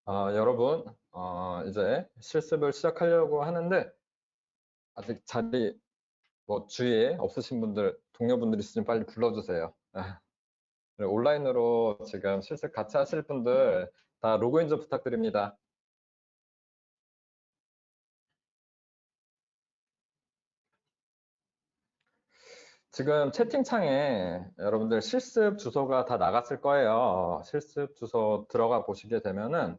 여러분, 이제 실습을 시작하려고 하는데, 아직 자리, 주위에 없으신 분들, 동료분들 있으면 빨리 불러주세요. 네, 온라인으로 지금 실습 같이 하실 분들 다 로그인 좀 부탁드립니다. 지금 채팅창에 여러분들 실습 주소가 다 나갔을 거예요. 실습 주소 들어가 보시게 되면은,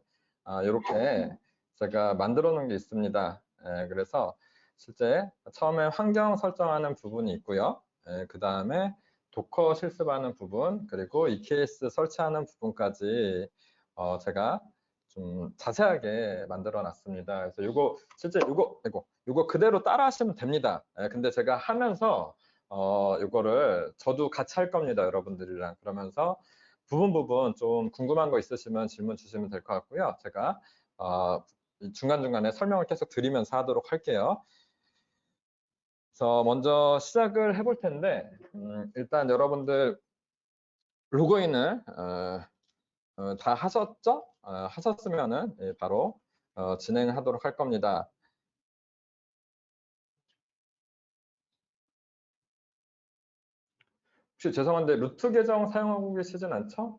이렇게 제가 만들어 놓은 게 있습니다. 그래서 실제 처음에 환경 설정하는 부분이 있고요. 그 다음에 도커 실습하는 부분, 그리고 EKS 설치하는 부분까지 제가 좀 자세하게 만들어 놨습니다. 그래서 이거 실제 이거 그대로 따라 하시면 됩니다. 근데 제가 하면서 이거를 저도 같이 할 겁니다. 여러분들이랑. 그러면서 부분 좀 궁금한 거 있으시면 질문 주시면 될 것 같고요. 제가 중간중간에 설명을 계속 드리면서 하도록 할게요. 그래서 먼저 시작을 해볼 텐데, 일단 여러분들 로그인을 다 하셨죠? 하셨으면은 바로 진행하도록 할 겁니다. 혹시 죄송한데 루트 계정 사용하고 계시진 않죠?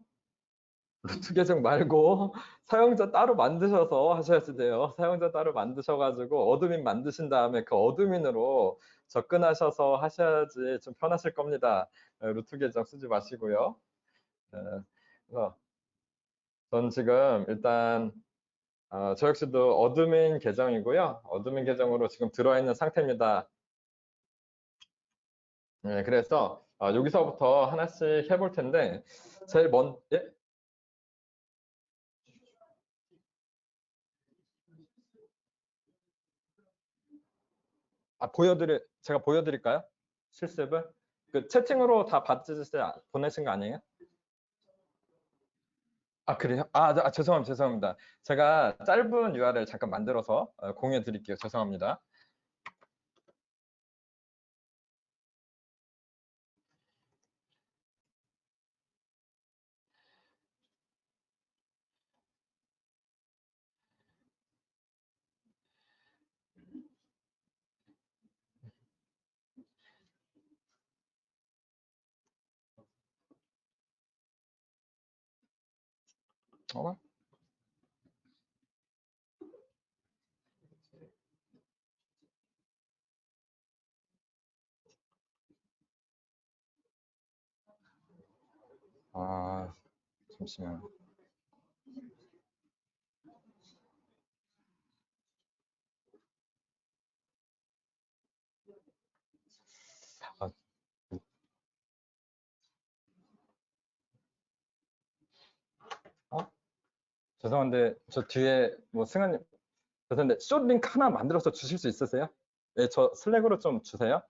루트 계정 말고 사용자 따로 만드셔서 하셔야지 돼요. 사용자 따로 만드셔가지고 어드민 만드신 다음에 그 어드민으로 접근하셔서 하셔야지 좀 편하실 겁니다. 루트 계정 쓰지 마시고요. 그래서 전 지금 일단 저 역시도 어드민 계정이고요. 어드민 계정으로 지금 들어와 있는 상태입니다. 네, 그래서 여기서부터 하나씩 해볼 텐데 제일 예? 제가 보여드릴까요? 실습을? 그 채팅으로 다 보내신 거 아니에요? 그래요? 죄송합니다. 제가 짧은 URL 잠깐 만들어서 공유해 드릴게요. 죄송합니다. 어? 잠시만요. 아, 어? 죄송한데 저 뒤에 승환님 죄송한데 숏 링크 하나 만들어서 주실 수 있으세요? 네, 저 슬랙으로 좀 주세요.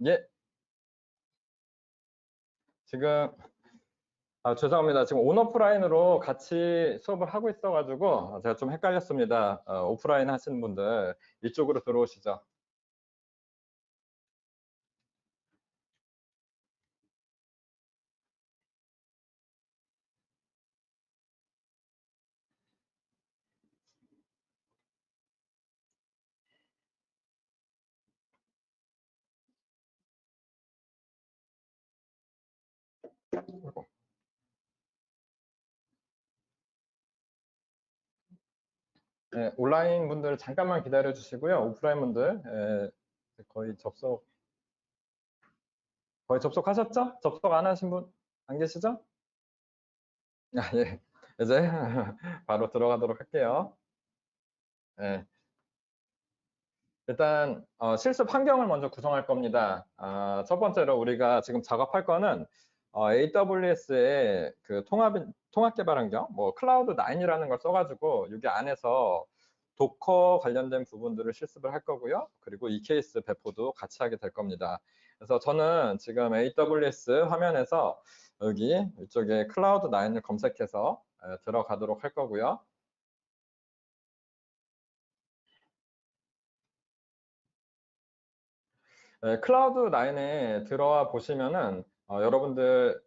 예, 지금 죄송합니다. 지금 온오프라인으로 같이 수업을 하고 있어가지고 제가 좀 헷갈렸습니다. 오프라인 하시는 분들 이쪽으로 들어오시죠. 네, 온라인 분들 잠깐만 기다려 주시고요. 오프라인 분들 거의 접속하셨죠? 접속 안 하신 분 안 계시죠? 예. 이제 바로 들어가도록 할게요. 예. 일단 실습 환경을 먼저 구성할 겁니다. 첫 번째로 우리가 지금 작업할 거는 AWS의 그 통합 개발 환경, 클라우드 9이라는 걸 써가지고 여기 안에서 도커 관련된 부분들을 실습을 할 거고요. 그리고 EKS 배포도 같이 하게 될 겁니다. 그래서 저는 지금 AWS 화면에서 여기 이쪽에 클라우드9을 검색해서 들어가도록 할 거고요. 클라우드9에 들어와 보시면은 여러분들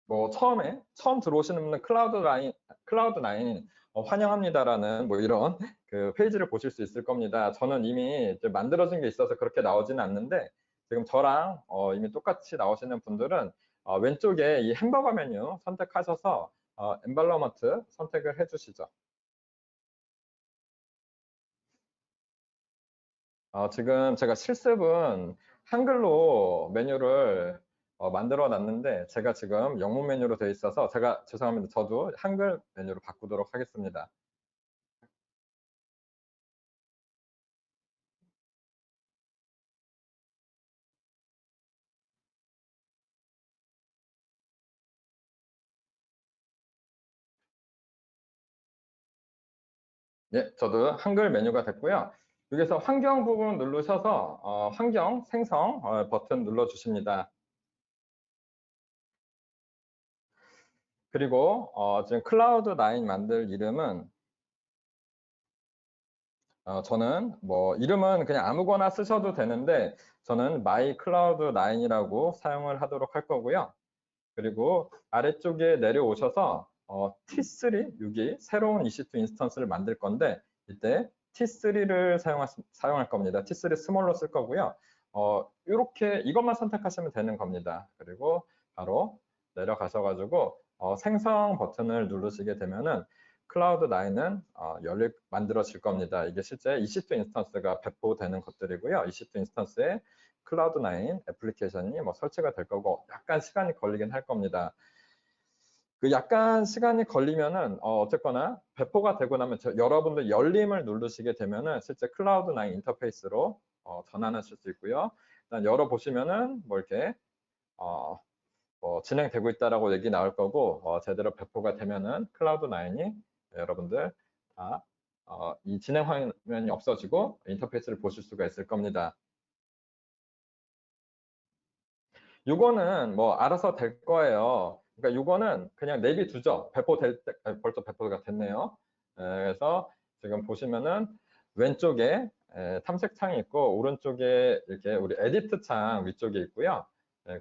뭐 처음 들어오시는 분은 클라우드9 환영합니다라는 뭐 이런 그 페이지를 보실 수 있을 겁니다. 저는 이미 이제 만들어진 게 있어서 그렇게 나오지는 않는데 지금 저랑 이미 똑같이 나오시는 분들은 왼쪽에 이 햄버거 메뉴 선택하셔서 엔바이러먼트 선택을 해주시죠. 지금 제가 실습은 한글로 메뉴를 만들어 놨는데 제가 지금 영문 메뉴로 되어 있어서 제가 죄송합니다. 저도 한글 메뉴로 바꾸도록 하겠습니다. 네, 저도 한글 메뉴가 됐고요. 여기서 환경 부분 누르셔서 환경 생성 버튼 눌러 주십니다. 그리고 지금 클라우드9 만들 이름은 저는 뭐 이름은 그냥 아무거나 쓰셔도 되는데 저는 My Cloud9이라고 사용을 하도록 할 거고요. 그리고 아래쪽에 내려오셔서 T3 여기 새로운 EC2 인스턴스를 만들 건데 이때 T3를 사용할 겁니다. T3 스몰로 쓸 거고요. 이렇게 이것만 선택하시면 되는 겁니다. 그리고 바로 내려가셔가지고 생성 버튼을 누르시게 되면은 클라우드9은 만들어질 겁니다. 이게 실제 EC2 인스턴스가 배포되는 것들이고요. EC2 인스턴스에 클라우드9 애플리케이션이 뭐 설치가 될 거고 약간 시간이 걸리긴 할 겁니다. 그 약간 시간이 걸리면은 어쨌거나 배포가 되고 나면 여러분들 열림을 누르시게 되면은 실제 클라우드9 인터페이스로 전환하실 수 있고요. 일단 열어보시면은 뭐 이렇게 뭐 진행되고 있다라고 얘기 나올 거고 제대로 배포가 되면은 클라우드9이 여러분들 다 이 진행 화면이 없어지고 인터페이스를 보실 수가 있을 겁니다. 요거는 뭐 알아서 될 거예요. 그러니까 요거는 그냥 내비두죠. 배포될 때, 벌써 배포가 됐네요. 그래서 지금 보시면은 왼쪽에 탐색 창이 있고 오른쪽에 이렇게 우리 에디트 창 위쪽에 있고요.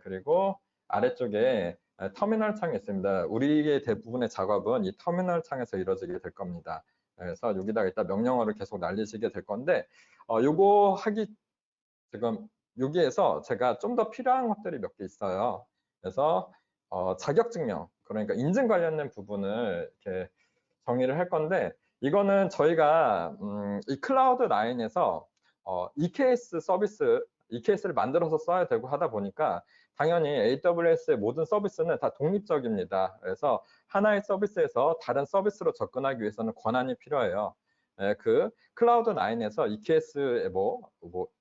그리고 아래쪽에 터미널 창이 있습니다. 우리의 대부분의 작업은 이 터미널 창에서 이루어지게 될 겁니다. 그래서 여기다가 일단 명령어를 계속 날리시게 될 건데 요거 하기 지금 여기에서 제가 좀 더 필요한 것들이 몇 개 있어요. 그래서 자격증명, 그러니까 인증 관련된 부분을 이렇게 정의를 할 건데 이거는 저희가 이 클라우드9에서 EKS 서비스, EKS를 만들어서 써야 되고 하다 보니까 당연히 AWS의 모든 서비스는 다 독립적입니다. 그래서 하나의 서비스에서 다른 서비스로 접근하기 위해서는 권한이 필요해요. 그 클라우드9에서 EKS에 뭐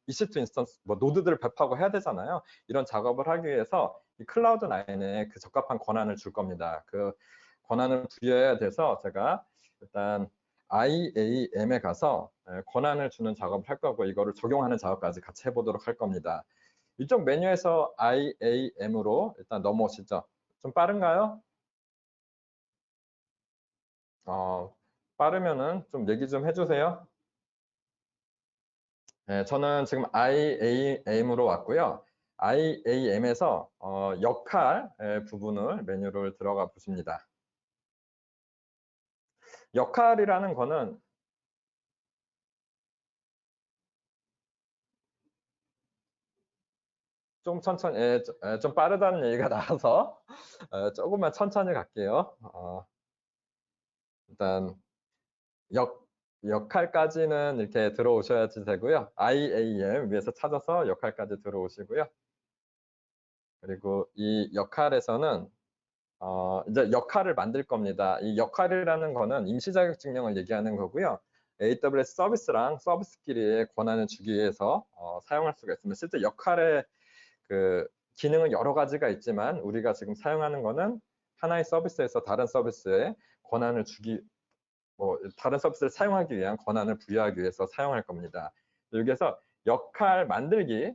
EC2 인스턴스, 뭐 노드들을 배포하고 해야 되잖아요. 이런 작업을 하기 위해서 이 클라우드9에 그 적합한 권한을 줄 겁니다. 그 권한을 부여해야 돼서 제가 일단 IAM에 가서 권한을 주는 작업을 할 거고 이거를 적용하는 작업까지 같이 해보도록 할 겁니다. 이쪽 메뉴에서 IAM으로 일단 넘어오시죠. 좀 빠른가요? 빠르면은 좀 얘기 좀 해주세요. 네, 저는 지금 IAM으로 왔고요. IAM에서 역할 부분을 메뉴를 들어가 보십니다. 역할이라는 거는 좀 천천히, 좀 빠르다는 얘기가 나와서 조금만 천천히 갈게요. 일단 역할까지는 이렇게 들어오셔야지 되고요. IAM 위에서 찾아서 역할까지 들어오시고요. 그리고 이 역할에서는 이제 역할을 만들 겁니다. 이 역할이라는 거는 임시 자격증명을 얘기하는 거고요. AWS 서비스랑 서비스끼리의 권한을 주기 위해서 사용할 수가 있습니다. 실제 역할의 그 기능은 여러 가지가 있지만 우리가 지금 사용하는 거는 하나의 서비스에서 다른 서비스에 권한을 주기, 뭐 다른 서비스를 사용하기 위한 권한을 부여하기 위해서 사용할 겁니다. 여기에서 역할 만들기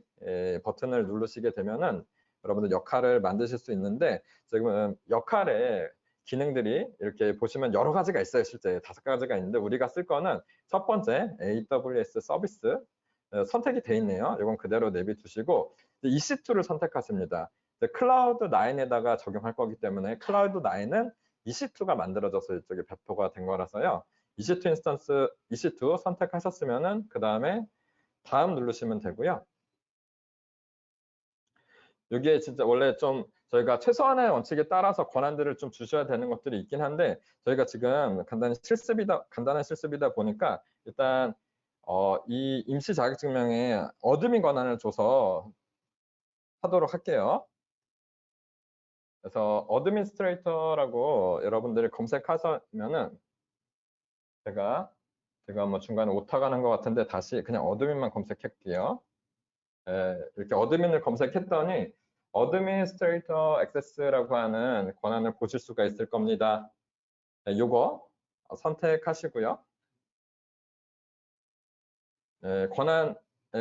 버튼을 누르시게 되면은 여러분들 역할을 만드실 수 있는데, 지금 역할의 기능들이 이렇게 보시면 여러 가지가 있어요. 실제 5가지가 있는데 우리가 쓸 거는 첫 번째 AWS 서비스 선택이 돼 있네요. 이건 그대로 내비두시고 EC2를 선택하십니다. 클라우드 9에다가 적용할 거기 때문에 클라우드 9은 EC2가 만들어져서 이쪽에 배포가 된 거라서요. EC2 인스턴스 EC2 선택하셨으면은 그 다음에 다음 누르시면 되고요. 이게 진짜 원래 좀 저희가 최소한의 원칙에 따라서 권한들을 좀 주셔야 되는 것들이 있긴 한데, 저희가 지금 간단한 실습이다 보니까 일단 이 임시 자격증명에 어드민 권한을 줘서 하도록 할게요. 그래서 어드민스트레이터라고 여러분들이 검색하시면은 제가 뭐 중간에 오타가 난 것 같은데 다시 그냥 어드민만 검색할게요. 이렇게 어드민을 검색했더니 어드민스트레이터 액세스라고 하는 권한을 보실 수가 있을 겁니다. 요거 선택하시고요. 권한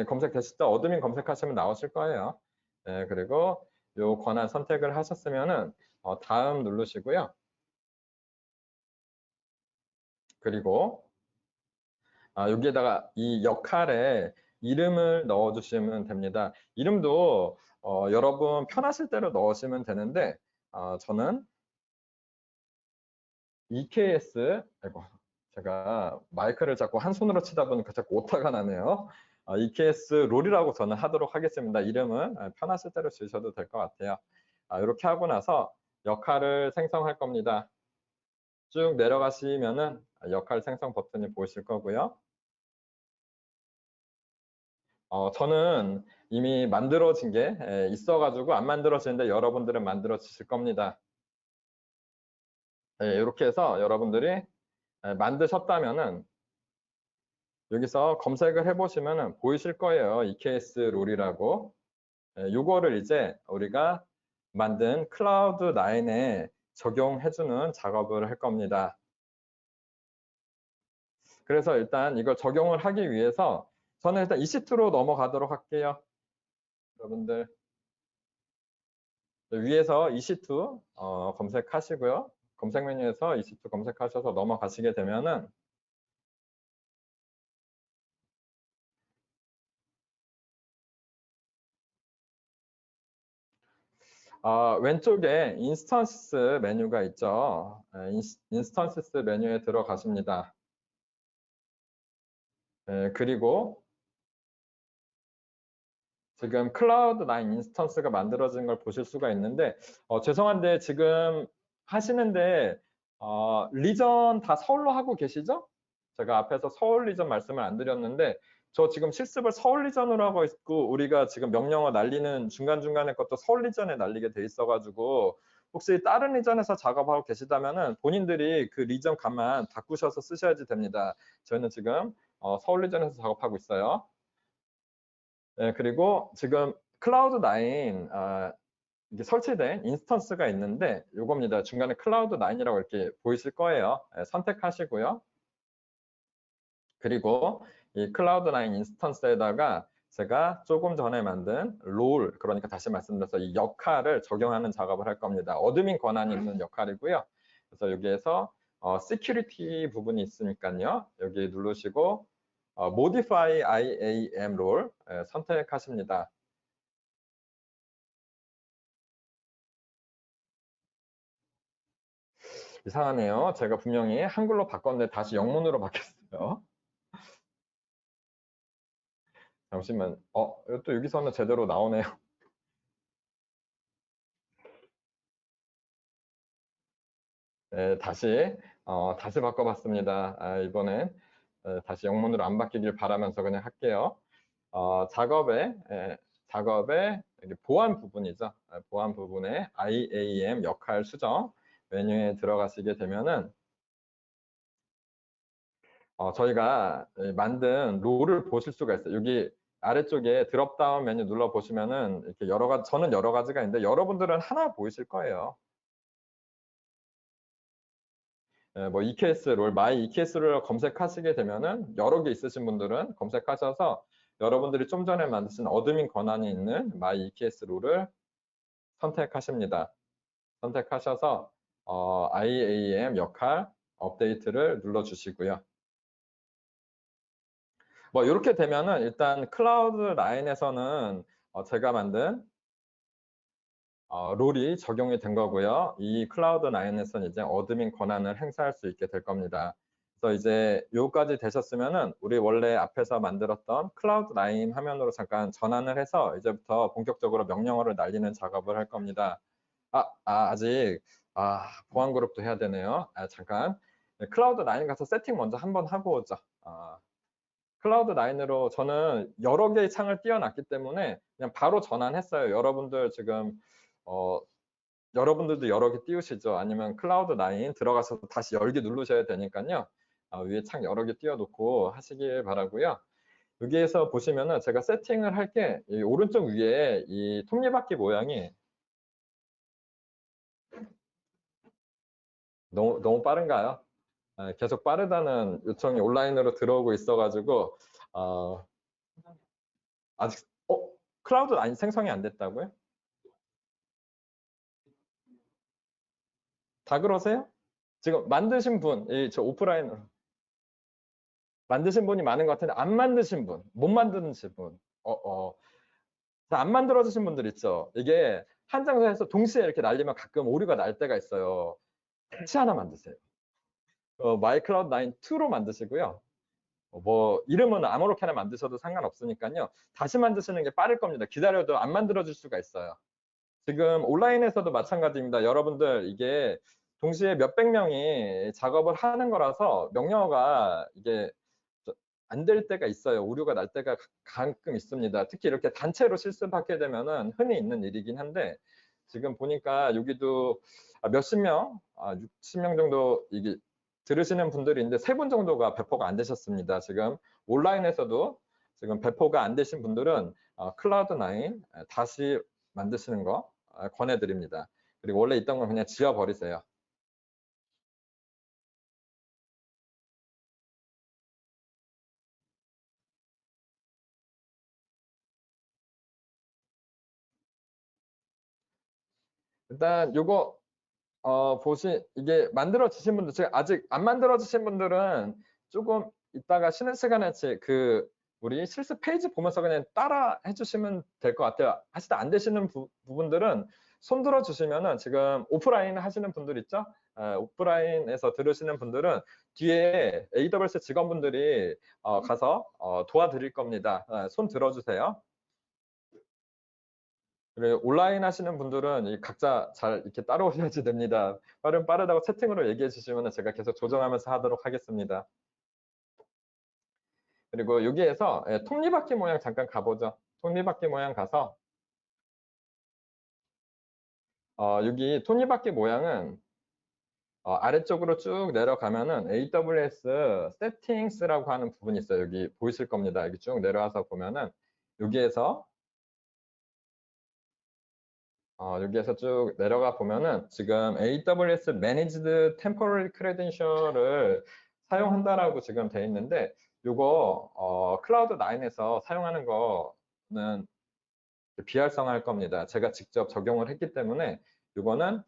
검색되실 때 어드민 검색하시면 나오실 거예요. 그리고 요 권한 선택을 하셨으면은 다음 누르시고요. 그리고 여기에다가 이 역할에 이름을 넣어주시면 됩니다. 이름도 여러분 편하실 대로 넣으시면 되는데 저는 EKS, 아이고, 제가 마이크를 자꾸 한 손으로 치다 보니까 자꾸 오타가 나네요. EKS 롤이라고 저는 하도록 하겠습니다. 이름은 편하실 대로 주셔도 될 것 같아요. 이렇게 하고 나서 역할을 생성할 겁니다. 쭉 내려가시면은 역할 생성 버튼이 보이실 거고요. 저는 이미 만들어진 게 있어가지고 안 만들어지는데 여러분들은 만들어지실 겁니다. 이렇게 해서 여러분들이 만드셨다면은 여기서 검색을 해보시면 보이실 거예요. EKS 롤이라고. 요거를 이제 우리가 만든 클라우드 9에 적용해주는 작업을 할 겁니다. 그래서 일단 이걸 적용을 하기 위해서 저는 일단 EC2로 넘어가도록 할게요. 여러분들 위에서 EC2 검색하시고요. 검색 메뉴에서 EC2 검색하셔서 넘어가시게 되면은 왼쪽에 인스턴스 메뉴가 있죠. 인스턴스 메뉴에 들어가십니다. 그리고 지금 클라우드 9 인스턴스가 만들어진 걸 보실 수가 있는데 죄송한데 지금 하시는데 리전 다 서울로 하고 계시죠? 제가 앞에서 서울 리전 말씀을 안 드렸는데 저 지금 실습을 서울 리전으로 하고 있고 우리가 지금 명령어 날리는 중간중간에 것도 서울 리전에 날리게 돼 있어가지고 혹시 다른 리전에서 작업하고 계시다면은 본인들이 그 리전 값만 바꾸셔서 쓰셔야지 됩니다. 저희는 지금 서울 리전에서 작업하고 있어요. 그리고 지금 클라우드 9 이게 설치된 인스턴스가 있는데 요겁니다. 중간에 클라우드 9이라고 이렇게 보이실 거예요. 선택하시고요. 그리고 이 클라우드 9 인스턴스에다가 제가 조금 전에 만든 롤, 그러니까 다시 말씀드려서 이 역할을 적용하는 작업을 할 겁니다. 어드민 권한이 있는 역할이고요. 그래서 여기에서 시큐리티 부분이 있으니까요. 여기 누르시고 Modify IAM role 선택하십니다. 이상하네요. 제가 분명히 한글로 바꿨는데 다시 영문으로 바뀌었어요. 잠시만. 또 여기서는 제대로 나오네요. 네, 다시 바꿔봤습니다. 이번엔 다시 영문으로 안 바뀌길 바라면서 그냥 할게요. 작업에 여기 보안 부분이죠. 보안 부분에 IAM 역할 수정 메뉴에 들어가시게 되면은 저희가 만든 롤을 보실 수가 있어요. 여기 아래쪽에 드롭다운 메뉴 눌러 보시면은 이렇게 저는 여러 가지가 있는데 여러분들은 하나 보이실 거예요. 뭐 EKS 롤, 마이 EKS 롤 검색하시게 되면은 여러 개 있으신 분들은 검색하셔서 여러분들이 좀 전에 만드신 어드민 권한이 있는 My EKS 룰을 선택하십니다. 선택하셔서 IAM 역할 업데이트를 눌러주시고요. 뭐 이렇게 되면은 일단 클라우드 라인에서는 제가 만든 룰이 적용이 된 거고요. 이 클라우드 라인에서는 이제 어드민 권한을 행사할 수 있게 될 겁니다. 그래서 이제 요까지 되셨으면은 우리 원래 앞에서 만들었던 클라우드 라인 화면으로 잠깐 전환을 해서 이제부터 본격적으로 명령어를 날리는 작업을 할 겁니다. 아직 보안 그룹도 해야 되네요. 잠깐 클라우드 라인 가서 세팅 먼저 한번 하고 오죠. 클라우드 라인으로 저는 여러 개의 창을 띄워놨기 때문에 그냥 바로 전환했어요. 여러분들 지금 여러분들도 여러 개 띄우시죠? 아니면 클라우드 라인 들어가서 다시 열기 누르셔야 되니까요. 위에 창 여러 개 띄워놓고 하시길 바라고요. 여기에서 보시면은 제가 세팅을 할 게 이 오른쪽 위에 이 톱니바퀴 모양이 너무 빠른가요? 계속 빠르다는 요청이 온라인으로 들어오고 있어가지고 아직 클라우드 라인 생성이 안 됐다고요? 다 그러세요? 지금 만드신 분, 저 오프라인으로 만드신 분이 많은 것 같은데 안 만드신 분, 못 만드신 분, 안 만들어주신 분들 있죠. 이게 한 장소에서 동시에 이렇게 날리면 가끔 오류가 날 때가 있어요. 같이 하나 만드세요. 마이클라우드 9 2로 만드시고요. 뭐 이름은 아무렇게나 만드셔도 상관없으니까요. 다시 만드시는 게 빠를 겁니다. 기다려도 안 만들어줄 수가 있어요. 지금 온라인에서도 마찬가지입니다. 여러분들 이게 동시에 몇백 명이 작업을 하는 거라서 명령어가 이게 안 될 때가 있어요. 오류가 날 때가 가끔 있습니다. 특히 이렇게 단체로 실습하게 되면은 흔히 있는 일이긴 한데 지금 보니까 여기도 몇십 명, 60명 정도 이게 들으시는 분들이 있는데 3분 정도가 배포가 안 되셨습니다. 지금 온라인에서도 지금 배포가 안 되신 분들은 클라우드 9 다시 만드시는 거 권해드립니다. 그리고 원래 있던 건 그냥 지워버리세요. 일단 요거 이게 만들어지신 분들, 제가 아직 안 만들어지신 분들은 조금 이따가 쉬는 시간에 우리 실습 페이지 보면서 그냥 따라 해주시면 될 것 같아요. 하시다 안 되시는 부분들은 손 들어 주시면은 지금 오프라인 하시는 분들 있죠? 오프라인에서 들으시는 분들은 뒤에 AWS 직원분들이 가서 도와드릴 겁니다. 손 들어주세요. 그리고 온라인 하시는 분들은 각자 잘 이렇게 따라오셔야지 됩니다. 빠르다고 채팅으로 얘기해 주시면 제가 계속 조정하면서 하도록 하겠습니다. 그리고 여기에서 톱니바퀴 모양 잠깐 가보죠. 톱니바퀴 모양 가서 여기 톱니바퀴 모양은 아래쪽으로 쭉 내려가면은 AWS Settings라고 하는 부분이 있어요. 여기 보이실 겁니다. 여기 쭉 내려와서 보면은 여기에서 쭉 내려가 보면은 지금 AWS Managed Temporary Credential을 사용한다라고 지금 돼 있는데 요거 클라우드 9에서 사용하는 거는 비활성화할 겁니다. 제가 직접 적용을 했기 때문에 요거는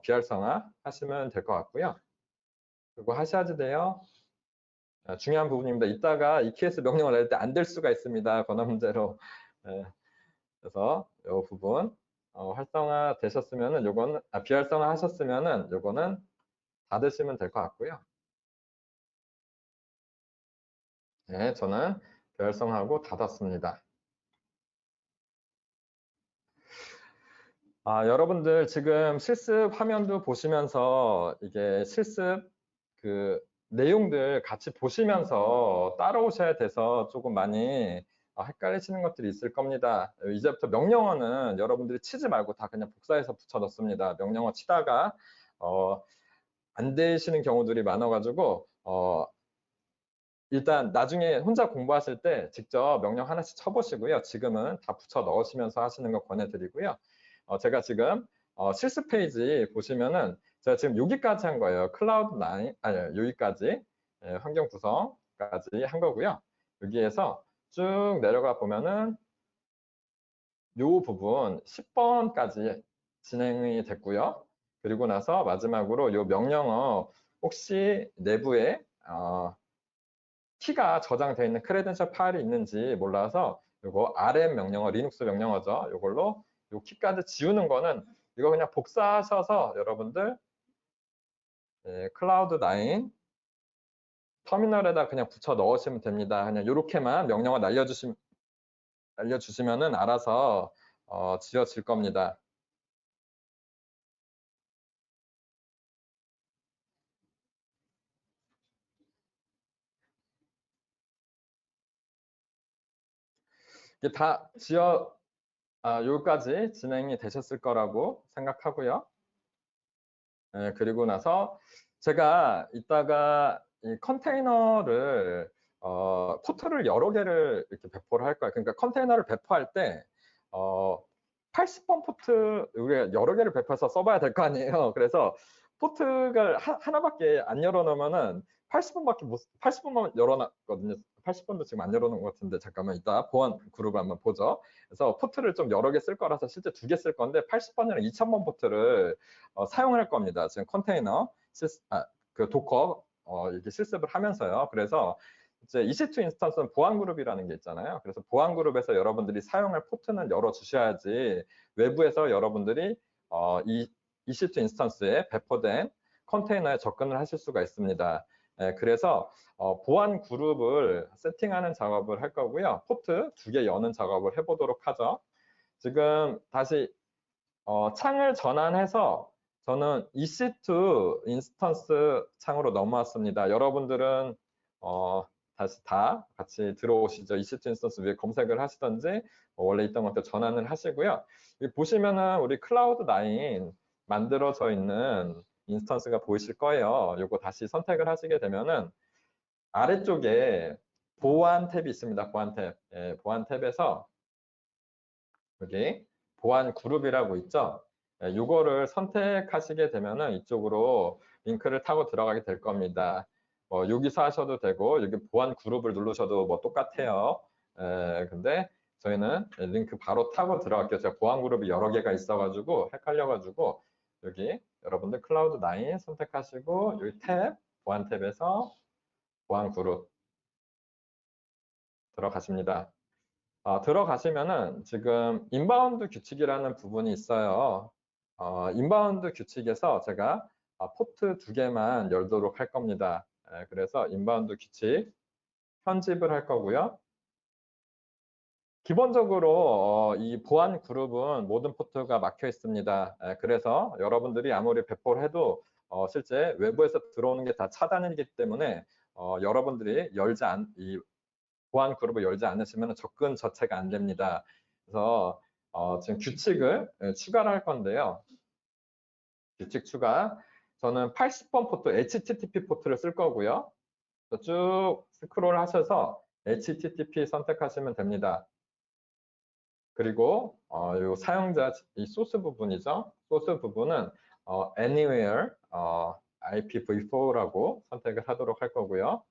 비활성화 하시면 될 것 같고요. 그리고 하셔야지 돼요. 중요한 부분입니다. 이따가 EKS 명령을 낼 때 안 될 수가 있습니다. 권한 문제로. 그래서 이 부분 활성화 되셨으면은 요거는 비활성화 하셨으면은 요거는 닫으시면 될 것 같고요. 네, 저는 비활성화하고 닫았습니다. 여러분들 지금 실습 화면도 보시면서 이게 실습 내용들 같이 보시면서 따라오셔야 돼서 조금 많이 헷갈리시는 것들이 있을 겁니다. 이제부터 명령어는 여러분들이 치지 말고 다 그냥 복사해서 붙여 넣습니다. 명령어 치다가 안 되시는 경우들이 많아가지고 일단 나중에 혼자 공부하실 때 직접 명령 하나씩 쳐보시고요. 지금은 다 붙여 넣으시면서 하시는 거 권해드리고요. 제가 지금 실습 페이지 보시면은 제가 지금 여기까지 한 거예요. 클라우드 9, 아니 여기까지 환경 구성까지 한 거고요. 여기에서 쭉 내려가 보면은 요 부분 10번까지 진행이 됐고요. 그리고 나서 마지막으로 요 명령어 혹시 내부에 키가 저장되어 있는 크레덴셜 파일이 있는지 몰라서 요거 RM 명령어, 리눅스 명령어죠. 요걸로 요 키까지 지우는 거는 이거 그냥 복사하셔서 여러분들 클라우드9 터미널에다 그냥 붙여 넣으시면 됩니다. 그냥 요렇게만 명령어 알려주시면은 알아서 지워질 겁니다. 이게 다 여기까지 진행이 되셨을 거라고 생각하고요. 그리고 나서 제가 이따가 이 컨테이너를 포트를 여러 개를 이렇게 배포를 할 거예요. 그러니까 컨테이너를 배포할 때 80번 포트 우리가 여러 개를 배포해서 써봐야 될 거 아니에요. 그래서 포트가 하나밖에 안 열어놓으면은 80번만 열어놨거든요. 80번도 지금 안 열어놓은 것 같은데 잠깐만 이따 보안 그룹을 한번 보죠. 그래서 포트를 좀 여러 개 쓸 거라서 실제 2개 쓸 건데 80번이랑 2000번 포트를 사용할 겁니다. 지금 컨테이너 그 도커 이렇게 실습을 하면서요. 그래서 이제 EC2 인스턴스는 보안 그룹이라는 게 있잖아요. 그래서 보안 그룹에서 여러분들이 사용할 포트는 열어 주셔야지 외부에서 여러분들이 이 EC2 인스턴스에 배포된 컨테이너에 접근을 하실 수가 있습니다. 그래서 보안 그룹을 세팅하는 작업을 할 거고요. 포트 2개 여는 작업을 해보도록 하죠. 지금 다시 창을 전환해서 저는 EC2 인스턴스 창으로 넘어왔습니다. 여러분들은 다시 다 같이 들어오시죠. EC2 인스턴스 위에 검색을 하시던지 원래 있던 것들 전환을 하시고요. 여기 보시면은 우리 클라우드9 만들어져 있는 인스턴스가 보이실 거예요. 요거 다시 선택을 하시게 되면은 아래쪽에 보안 탭이 있습니다. 보안 탭. 보안 탭에서 여기 보안 그룹이라고 있죠. 이거를 선택하시게 되면은 이쪽으로 링크를 타고 들어가게 될 겁니다. 여기서 하셔도 되고 여기 보안 그룹을 누르셔도 뭐 똑같아요. 근데 저희는 링크 바로 타고 들어갈게요. 제가 보안 그룹이 여러 개가 있어가지고 헷갈려가지고 여기 여러분들 클라우드9 선택하시고 여기 탭 보안 탭에서 보안 그룹 들어가십니다. 들어가시면은 지금 인바운드 규칙이라는 부분이 있어요. 인바운드 규칙에서 제가 포트 2개만 열도록 할 겁니다. 그래서 인바운드 규칙 편집을 할 거고요. 기본적으로 이 보안 그룹은 모든 포트가 막혀 있습니다. 그래서 여러분들이 아무리 배포를 해도 실제 외부에서 들어오는 게 다 차단이기 때문에 여러분들이 이 보안 그룹을 열지 않으시면 접근 자체가 안 됩니다. 그래서 지금 규칙을 추가를 할 건데요. 규칙 추가. 저는 80번 포트, HTTP 포트를 쓸 거고요. 쭉 스크롤 하셔서 HTTP 선택하시면 됩니다. 그리고 이 사용자 이 소스 부분이죠. 소스 부분은 anywhere IPv4라고 선택을 하도록 할 거고요.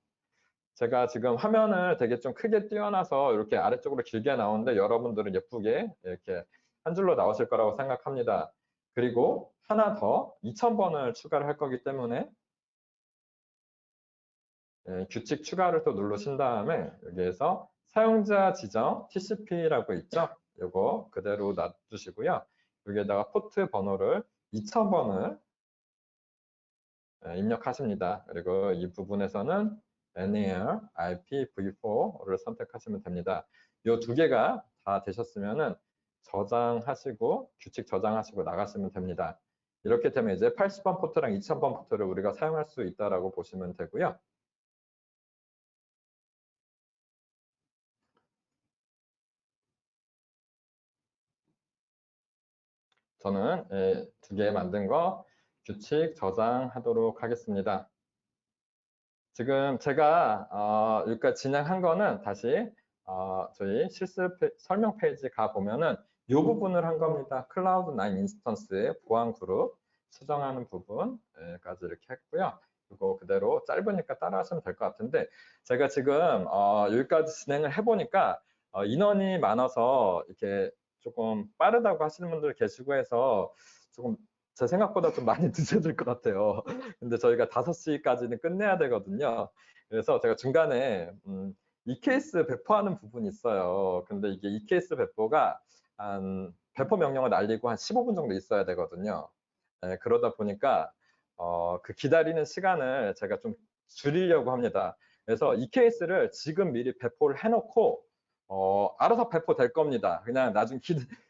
제가 지금 화면을 되게 좀 크게 띄워놔서 이렇게 아래쪽으로 길게 나오는데 여러분들은 예쁘게 이렇게 한 줄로 나오실 거라고 생각합니다. 그리고 하나 더 2000번을 추가를 할 거기 때문에 규칙 추가를 또 누르신 다음에 여기에서 사용자 지정 TCP라고 있죠. 이거 그대로 놔두시고요. 여기에다가 포트 번호를 2000번을 입력하십니다. 그리고 이 부분에서는 NAR, IPv4를 선택하시면 됩니다. 이 2개가 다 되셨으면은 저장하시고 규칙 저장하시고 나가시면 됩니다. 이렇게 되면 이제 80번 포트랑 2000번 포트를 우리가 사용할 수 있다라고 보시면 되고요. 저는 2개 만든 거 규칙 저장하도록 하겠습니다. 지금 제가 여기까지 진행한 거는 다시 저희 실습 설명 페이지 가 보면은 이 부분을 한 겁니다. 클라우드9 인스턴스의 보안 그룹 수정하는 부분까지 이렇게 했고요. 그거 그대로 짧으니까 따라하시면 될 것 같은데 제가 지금 여기까지 진행을 해보니까 인원이 많아서 이렇게 조금 빠르다고 하시는 분들 계시고 해서 조금 제 생각보다 좀 많이 늦어질 것 같아요. 근데 저희가 5시까지는 끝내야 되거든요. 그래서 제가 중간에 EKS 배포하는 부분이 있어요. 근데 이게 EKS 배포가 한 배포 명령을 날리고 한 15분 정도 있어야 되거든요. 그러다 보니까 그 기다리는 시간을 제가 좀 줄이려고 합니다. 그래서 EKS를 지금 미리 배포를 해놓고 알아서 배포될 겁니다. 그냥 나중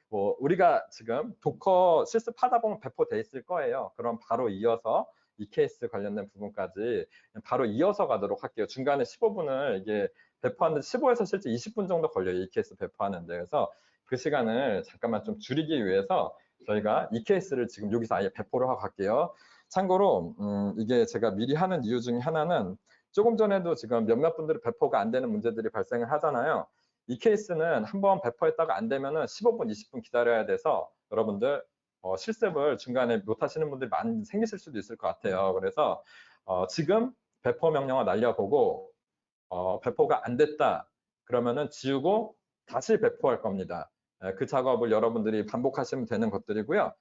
뭐 우리가 지금 도커 실습하다 보면 배포돼 있을 거예요. 그럼 바로 이어서 EKS 관련된 부분까지 바로 이어서 가도록 할게요. 중간에 15분을 이게 배포하는데 15에서 실제 20분 정도 걸려요. EKS 배포하는데. 그래서 그 시간을 잠깐만 좀 줄이기 위해서 저희가 EKS를 지금 여기서 아예 배포를 하고 갈게요. 참고로 이게 제가 미리 하는 이유 중에 하나는 조금 전에도 지금 몇몇 분들이 배포가 안 되는 문제들이 발생을 하잖아요. EKS는 한번 배포했다가 안 되면은 15분, 20분 기다려야 돼서 여러분들 실습을 중간에 못 하시는 분들이 많이 생기실 수도 있을 것 같아요. 그래서 지금 배포 명령을 날려보고 배포가 안 됐다 그러면은 지우고 다시 배포할 겁니다. 그 작업을 여러분들이 반복하시면 되는 것들이고요.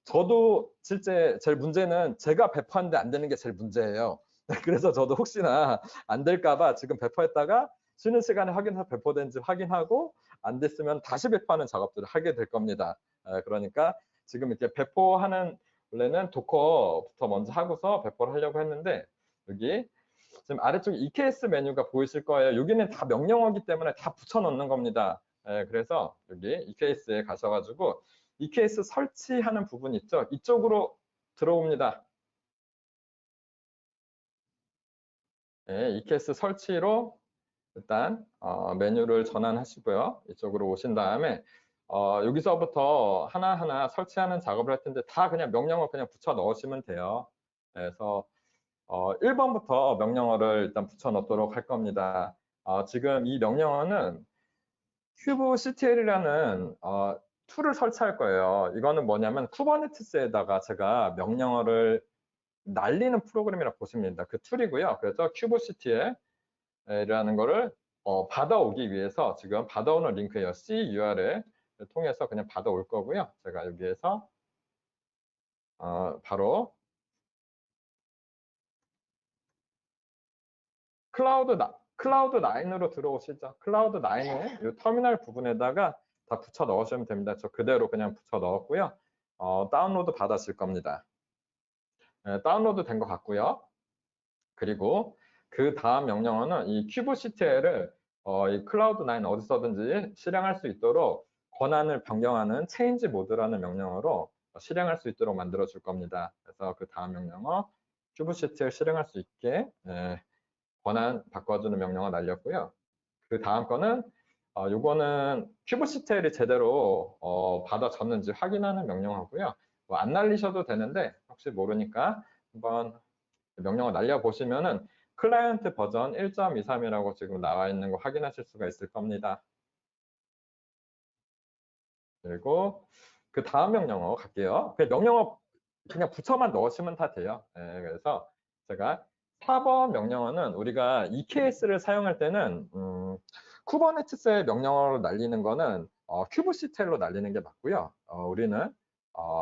저도 실제 제일 문제는 제가 배포하는데 안 되는 게 제일 문제예요. 그래서 저도 혹시나 안 될까봐 지금 배포했다가 쉬는 시간에 확인해서 배포된지 확인하고 안 됐으면 다시 배포하는 작업들을 하게 될 겁니다. 그러니까 지금 이렇게 배포하는 원래는 도커부터 먼저 하고서 배포를 하려고 했는데 여기 지금 아래쪽에 EKS 메뉴가 보이실 거예요. 여기는 다 명령어기 때문에 다 붙여 넣는 겁니다. 그래서 여기 EKS에 가셔가지고 EKS 설치하는 부분 있죠? 이쪽으로 들어옵니다. EKS 설치로 일단 메뉴를 전환하시고요. 이쪽으로 오신 다음에 여기서부터 하나하나 설치하는 작업을 할 텐데 다 그냥 명령어 그냥 붙여 넣으시면 돼요. 그래서 1번부터 명령어를 일단 붙여 넣도록 할 겁니다. 지금 이 명령어는 kubectl이라는 툴을 설치할 거예요. 이거는 뭐냐면 쿠버네티스에다가 제가 명령어를 날리는 프로그램이라고 보시면 됩니다. 그 툴이고요. 그래서 kubectl이라는 거를 받아오기 위해서 지금 받아오는 링크예요. CURL을 통해서 그냥 받아올 거고요. 제가 여기에서 바로 클라우드 9으로 들어오시죠. 클라우드 9에 이 터미널 부분에다가 다 붙여 넣으시면 됩니다. 저 그대로 그냥 붙여 넣었고요. 다운로드 받았을 겁니다. 다운로드 된 것 같고요. 그리고 그 다음 명령어는 이 kubectl을 이 클라우드 9 어디서든지 실행할 수 있도록 권한을 변경하는 change mode라는 명령어로 실행할 수 있도록 만들어 줄 겁니다. 그래서 그 다음 명령어 kubectl 실행할 수 있게 권한 바꿔주는 명령어 날렸고요. 그 다음 거는 요거는 kubectl이 제대로 받아졌는지 확인하는 명령어고요. 뭐 안 날리셔도 되는데 혹시 모르니까 한번 명령어 날려보시면은 클라이언트 버전 1.23이라고 지금 나와 있는 거 확인하실 수가 있을 겁니다. 그리고 그 다음 명령어 갈게요. 그 명령어 그냥 붙여만 넣으시면 다 돼요. 그래서 제가 4번 명령어는 우리가 EKS를 사용할 때는 쿠버네티스의 명령어로 날리는 거는 kubectl로 날리는 게 맞고요. 우리는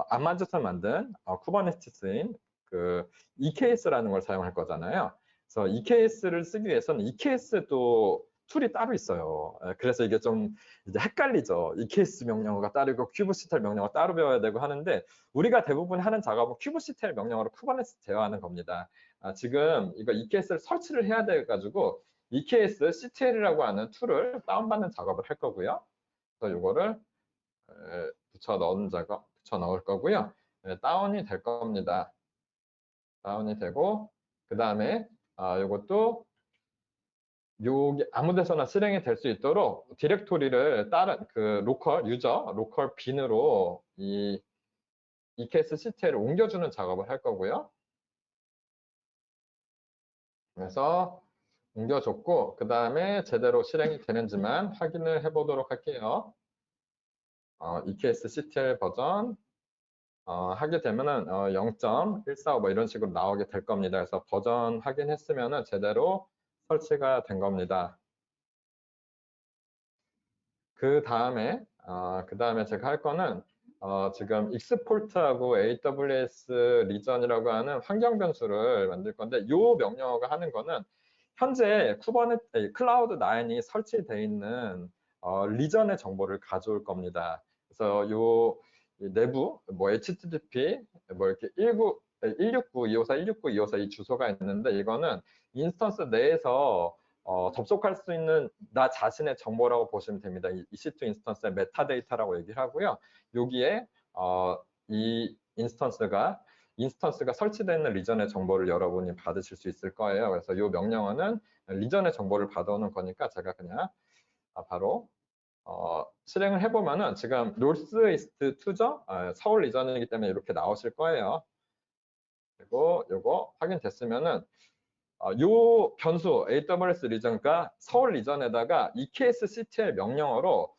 아마존에서 만든 쿠버네티스인 그 EKS라는 걸 사용할 거잖아요. 그래서 EKS를 쓰기 위해서는 EKS도 툴이 따로 있어요. 그래서 이게 좀 이제 헷갈리죠. EKS 명령어가 따르고 kubectl 명령어 따로 배워야 되고 하는데 우리가 대부분 하는 작업은 kubectl 명령어로 쿠버네티스 제어하는 겁니다. 지금 이거 EKS를 설치를 해야 돼가지고 EKS CTL이라고 하는 툴을 다운받는 작업을 할 거고요. 그래서 이거를 붙여 넣은 작업, 붙여 넣을 거고요. 다운이 될 겁니다. 다운이 되고 그 다음에 이것도 여기 아무 데서나 실행이 될 수 있도록 디렉토리를 다른 그 로컬 빈으로 이 EKS CTL을 옮겨주는 작업을 할 거고요. 그래서 옮겨줬고 그 다음에 제대로 실행이 되는지만 확인을 해보도록 할게요. EKS CTL 버전 하게 되면은 0.145 뭐 이런 식으로 나오게 될 겁니다. 그래서 버전 확인했으면은 제대로 설치가 된 겁니다. 그 다음에 제가 할 거는 지금 익스포트하고 AWS 리전이라고 하는 환경 변수를 만들 건데 이 명령어가 하는 거는 현재 클라우드 9이 설치되어 있는 리전의 정보를 가져올 겁니다. 그래서 요 내부 뭐 HTTP 뭐 이렇게 169, 254, 169, 254 이 주소가 있는데 이거는 인스턴스 내에서 접속할 수 있는 나 자신의 정보라고 보시면 됩니다. 이 EC2 인스턴스의 메타데이터라고 얘기를 하고요. 여기에 이 인스턴스가 설치되어 있는 리전의 정보를 여러분이 받으실 수 있을 거예요. 그래서 이 명령어는 리전의 정보를 받아오는 거니까 제가 그냥 바로 실행을 해보면은 지금 노스 이스트 2죠? 서울 리전이기 때문에 이렇게 나오실 거예요. 그리고 이거 확인됐으면은 요 변수 AWS 리전과 서울 리전에다가 EKSCTL 명령어로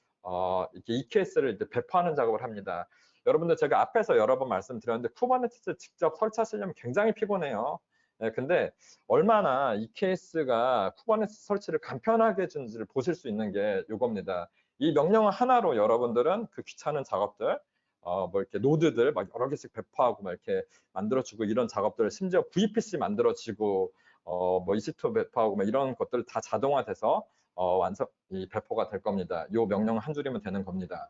이렇게 EKS를 이제 배포하는 작업을 합니다. 여러분들 제가 앞에서 여러 번 말씀드렸는데 쿠버네티스 직접 설치하시려면 굉장히 피곤해요. 근데 얼마나 EKS가 쿠버네티스 설치를 간편하게 해준지를 보실 수 있는 게 이겁니다. 이 명령어 하나로 여러분들은 그 귀찮은 작업들, 뭐 이렇게 노드들 막 여러 개씩 배포하고 막 이렇게 만들어주고 이런 작업들을 심지어 VPC 만들어지고 뭐 EC2 배포하고 뭐 이런 것들 다 자동화돼서 이 배포가 될 겁니다. 이 명령 한 줄이면 되는 겁니다.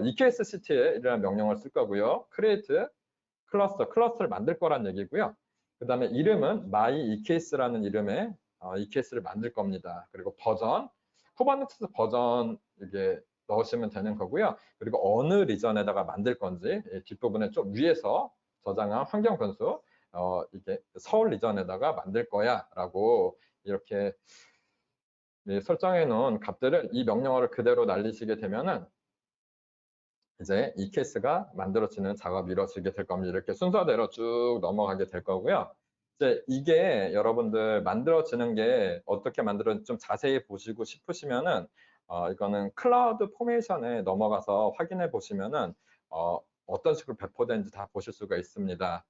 EKSCTL이라는 명령을 쓸 거고요. create 클러스터를 만들 거란 얘기고요. 그 다음에 이름은 my EKS라는 이름의 EKS를 만들 겁니다. 그리고 버전, 쿠버네티스 버전 이게 넣으시면 되는 거고요. 그리고 어느 리전에다가 만들 건지 뒷부분에 좀 위에서 저장한 환경 변수 이게 서울 리전에다가 만들 거야 라고 이렇게 설정해 놓은 값들을 이 명령어를 그대로 날리시게 되면은 이제 이 케이스가 만들어지는 작업이 이루어지게 될 겁니다. 이렇게 순서대로 쭉 넘어가게 될 거고요. 이제 이게 여러분들 만들어지는 게 어떻게 만들어진지 좀 자세히 보시고 싶으시면은 이거는 클라우드 포메이션에 넘어가서 확인해 보시면은 어떤 식으로 배포되는지 다 보실 수가 있습니다.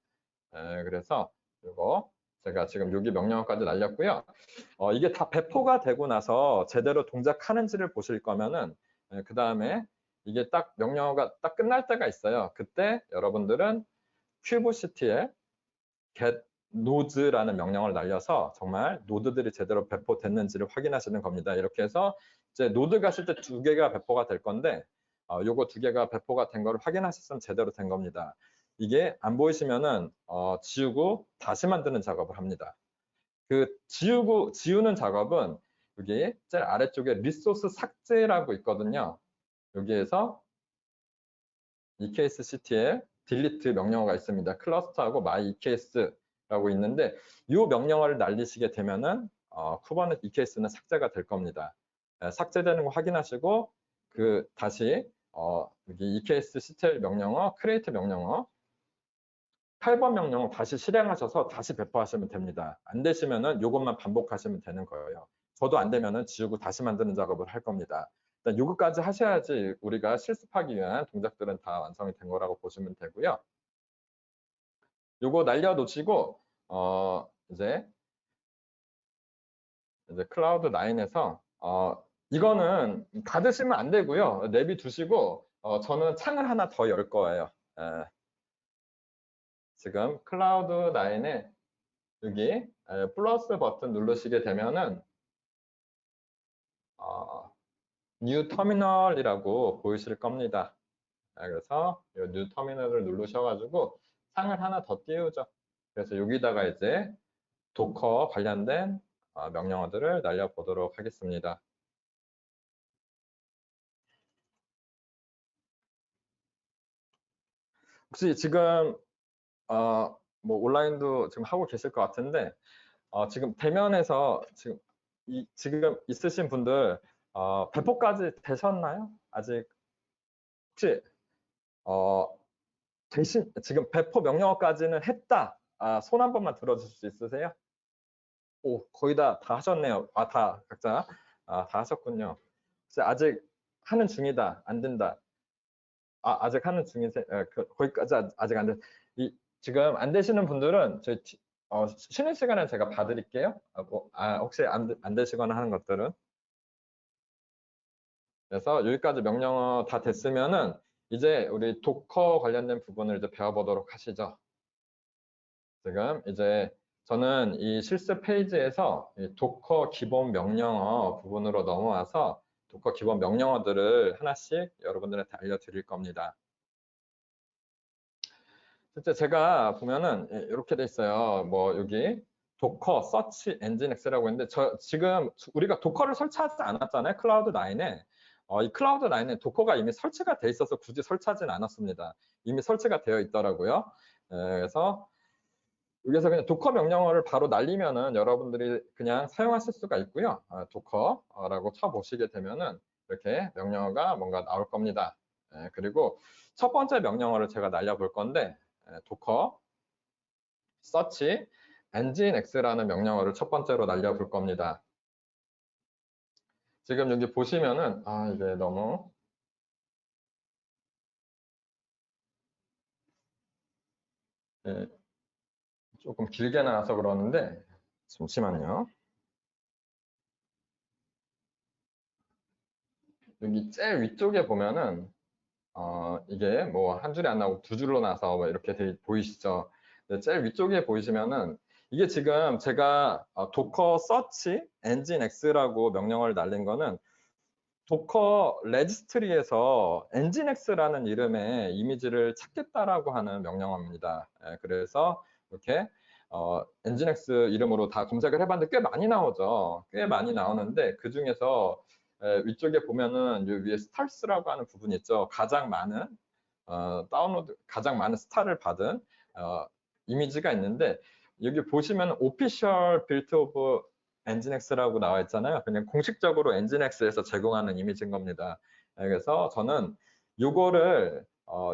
그래서 이거 제가 지금 여기 명령어까지 날렸고요. 이게 다 배포가 되고 나서 제대로 동작하는지를 보실 거면은 그 다음에 이게 딱 명령어가 딱 끝날 때가 있어요. 그때 여러분들은 kubectl get node라는 명령어를 날려서 정말 노드들이 제대로 배포됐는지를 확인하시는 겁니다. 이렇게 해서 이제 노드 갔을 때 2개가 배포가 될 건데 요거 2개가 배포가 된 거를 확인하셨으면 제대로 된 겁니다. 이게 안 보이시면은 지우고 다시 만드는 작업을 합니다. 그 지우는 작업은 여기 제일 아래쪽에 리소스 삭제라고 있거든요. 여기에서 EKSCTL delete 명령어가 있습니다. 클러스터하고 my EKS라고 있는데 이 명령어를 날리시게 되면은 쿠버네티스 EKS는 삭제가 될 겁니다. 삭제되는 거 확인하시고 다시 여기 EKSCTL 명령어, create 명령어 8번 명령어 다시 실행하셔서 다시 배포하시면 됩니다. 안 되시면은 이것만 반복하시면 되는 거예요. 저도 안 되면은 지우고 다시 만드는 작업을 할 겁니다. 일단 요거까지 하셔야지 우리가 실습하기 위한 동작들은 다 완성이 된 거라고 보시면 되고요. 요거 날려놓으시고 이제 클라우드 9에서 이거는 닫으시면 안 되고요. 내비 두시고 저는 창을 하나 더 열 거예요. 지금 클라우드 9에 여기 플러스 버튼 누르시게 되면은 뉴 터미널이라고 보이실 겁니다. 그래서 이 뉴 터미널을 누르셔가지고 창을 하나 더 띄우죠. 그래서 여기다가 이제 도커 관련된 명령어들을 날려보도록 하겠습니다. 혹시 지금 뭐 온라인도 지금 하고 계실 것 같은데 지금 대면에서 지금 있으신 분들 배포까지 되셨나요? 아직 혹시 지금 배포 명령어까지는 했다. 손 한 번만 들어줄 수 있으세요? 오, 거의 다 하셨네요. 다 각자 다 하셨군요. 혹시 아직 하는 중이다, 안 된다. 아직 하는 중이세요? 거기까지 아직 안 돼. 지금 안 되시는 분들은 저희 쉬는 시간에 제가 봐드릴게요. 혹시 안 되시거나 하는 것들은. 그래서 여기까지 명령어 다 됐으면은 이제 우리 도커 관련된 부분을 이제 배워보도록 하시죠. 지금 이제 저는 이 실습 페이지에서 이 도커 기본 명령어 부분으로 넘어와서 도커 기본 명령어들을 하나씩 여러분들한테 알려드릴 겁니다. 실제 제가 보면은 이렇게 돼 있어요. 뭐 여기 도커 서치 엔진 X라고 했는데 지금 우리가 도커를 설치하지 않았잖아요. 클라우드 9에. 이 클라우드 9에 도커가 이미 설치가 돼 있어서 굳이 설치하지는 않았습니다. 이미 설치가 되어 있더라고요. 그래서 여기서 그냥 도커 명령어를 바로 날리면은 여러분들이 그냥 사용하실 수가 있고요. 도커라고 쳐보시게 되면은 이렇게 명령어가 뭔가 나올 겁니다. 그리고 첫 번째 명령어를 제가 날려볼 건데 도커 서치 nginx라는 명령어를 첫 번째로 날려볼 겁니다. 지금 여기 보시면은 이게 너무 조금 길게 나와서 그러는데 잠시만요. 여기 제일 위쪽에 보면은 이게 뭐 한 줄이 안 나오고 두 줄로 나서 뭐 이렇게 보이시죠? 제일 위쪽에 보이시면은 이게 지금 제가 도커 서치 엔진 X라고 명령어를 날린 거는 도커 레지스트리에서 엔진X라는 이름의 이미지를 찾겠다라고 하는 명령어입니다. 그래서 이렇게 엔진X 이름으로 다 검색을 해봤는데 꽤 많이 나오죠. 꽤 많이 나오는데 그 중에서 위쪽에 보면은 이 위에 스타스라고 하는 부분이 있죠. 가장 많은 가장 많은 스타를 받은 이미지가 있는데 여기 보시면 오피셜 빌트 오브 엔진X라고 나와 있잖아요. 그냥 공식적으로 엔진X에서 제공하는 이미지인 겁니다. 그래서 저는 요거를